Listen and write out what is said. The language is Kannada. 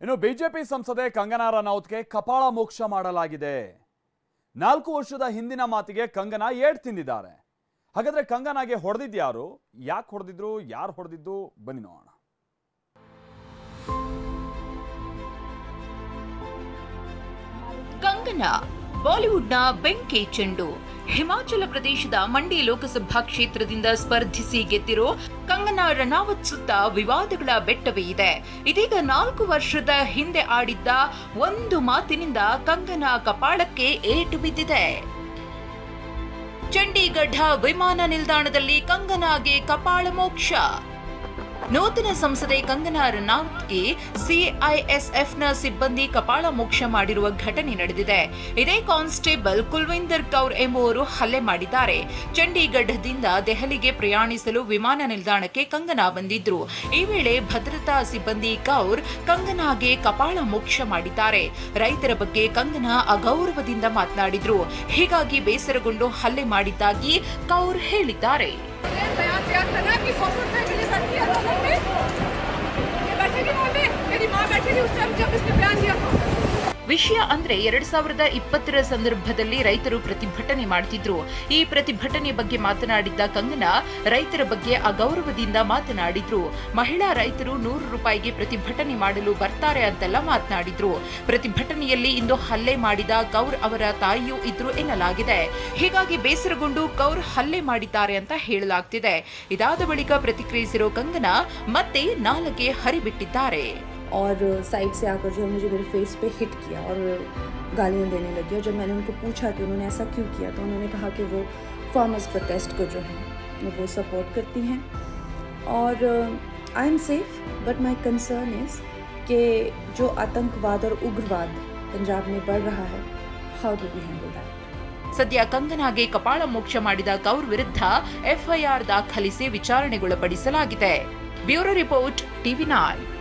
ಇನ್ನು ಬಿಜೆಪಿ ಸಂಸದೆ ಕಂಗನಾ ರನೌತ್ಗೆ ಕಪಾಳ ಮೋಕ್ಷ ಮಾಡಲಾಗಿದೆ. 4 ವರ್ಷದ ಹಿಂದಿನ ಮಾತಿಗೆ ಕಂಗನಾ ಏಟ್ ತಿಂದಿದ್ದಾರೆ. ಹಾಗಾದ್ರೆ ಕಂಗನಾಗೆ ಹೊಡೆದಿದ್ದು ಯಾರು, ಯಾಕೆ ಹೊಡೆದಿದ್ರು, ಯಾರು ಹೊಡೆದಿದ್ದು, ಬನ್ನಿ ನೋಡೋಣ. ಕಂಗನಾ ಬಾಲಿವುಡ್ನ ಬೆಂಕಿ ಚೆಂಡು. ಹಿಮಾಚಲ ಪ್ರದೇಶದ ಮಂಡಿ ಲೋಕಸಭಾ ಕ್ಷೇತ್ರದಿಂದ ಸ್ಪರ್ಧಿಸಿ ಗೆದ್ದಿರೋ ಕಂಗನಾ ರನೌತ್ ಸುತ್ತ ವಿವಾದಗಳ ಬೆಟ್ಟವೇ ಇದೆ. ಇದೀಗ 4 ವರ್ಷದ ಹಿಂದೆ ಆಡಿದ್ದ ಒಂದು ಮಾತಿನಿಂದ ಕಂಗನಾ ಕಪಾಳಕ್ಕೆ ಏಟು ಬಿದ್ದಿದೆ. ಚಂಡೀಗಢ ವಿಮಾನ ನಿಲ್ದಾಣದಲ್ಲಿ ಕಂಗನಾಗೆ ಕಪಾಳ ಮೋಕ್ಷ. ನೂತನ ಸಂಸದೆ ಕಂಗನಾ ರನೌತ್ಗೆ ಸಿಐಎಸ್ಎಫ್ನ ಸಿಬ್ಬಂದಿ ಕಪಾಳ ಮೋಕ್ಷ ಮಾಡಿರುವ ಘಟನೆ ನಡೆದಿದೆ. ಇದೇ ಕಾನ್ಸ್ಟೇಬಲ್ ಕುಲ್ವಿಂದರ್ ಕೌರ್ ಎಂಬುವರು ಹಲ್ಲೆ ಮಾಡಿದ್ದಾರೆ. ಚಂಡೀಗಢದಿಂದ ದೆಹಲಿಗೆ ಪ್ರಯಾಣಿಸಲು ವಿಮಾನ ನಿಲ್ದಾಣಕ್ಕೆ ಕಂಗನಾ ಬಂದಿದ್ರು. ಈ ವೇಳೆ ಭದ್ರತಾ ಸಿಬ್ಬಂದಿ ಕೌರ್ ಕಂಗನಾಗೆ ಕಪಾಳ ಮೋಕ್ಷ ಮಾಡಿದ್ದಾರೆ. ರೈತರ ಬಗ್ಗೆ ಕಂಗನಾ ಅಗೌರವದಿಂದ ಮಾತನಾಡಿದ್ರು. ಹೀಗಾಗಿ ಬೇಸರಗೊಂಡು ಹಲ್ಲೆ ಮಾಡಿದ್ದಾಗಿ ಕೌರ್ ಹೇಳಿದ್ದಾರೆ. ವಿಷಯ ಅಂದ್ರೆ 2020ರ ಸಂದರ್ಭದಲ್ಲಿ ರೈತರು ಪ್ರತಿಭಟನೆ ಮಾಡ್ತಿದ್ರು. ಈ ಪ್ರತಿಭಟನೆ ಬಗ್ಗೆ ಮಾತನಾಡಿದ್ದ ಕಂಗನಾ ರೈತರ ಬಗ್ಗೆ ಅಗೌರವದಿಂದ ಮಾತನಾಡಿದ್ರು. ಮಹಿಳಾ ರೈತರು 100 ರೂಪಾಯಿಗೆ ಪ್ರತಿಭಟನೆ ಮಾಡಲು ಬರ್ತಾರೆ ಅಂತೆಲ್ಲ ಮಾತನಾಡಿದ್ರು. ಪ್ರತಿಭಟನೆಯಲ್ಲಿ ಇಂದು ಹಲ್ಲೆ ಮಾಡಿದ ಕೌರ್ ಅವರ ತಾಯಿಯೂ ಇದ್ರು ಎನ್ನಲಾಗಿದೆ. ಹೀಗಾಗಿ ಬೇಸರಗೊಂಡು ಕೌರ್ ಹಲ್ಲೆ ಮಾಡಿದ್ದಾರೆ ಅಂತ ಹೇಳಲಾಗ್ತಿದೆ. ಇದಾದ ಬಳಿಕ ಪ್ರತಿಕ್ರಿಯಿಸಿರೋ ಕಂಗನಾ ಮತ್ತೆ ನಾಲಿಗೆ ಹರಿಬಿಟ್ಟಿದ್ದಾರೆ. और साइड से आकर जो मुझे मेरे फेस पे हिट किया और गालियाँ देने लगी. और जब मैंने उनको पूछा कि उन्होंने ऐसा क्यों किया तो उन्होंने कहा कि वो फार्मर्स प्रोटेस्ट को जो है वो सपोर्ट करती हैं और I am safe. But my concern is कि जो आतंकवाद और उग्रवाद पंजाब में बढ़ रहा है, how do we handle that. ಸದ್ಯ ಕಂಗನಾಗೆ ಕಪಾಳ ಮೋಕ್ಷ ಮಾಡಿದ ಕೌರ್ ವಿರುದ್ಧ ಎಫ್ಐಆರ್ ದಾಖಲಿಸಿ ವಿಚಾರಣೆಗೊಳಪಡಿಸಲಾಗಿದೆ. Bureau report, TV9.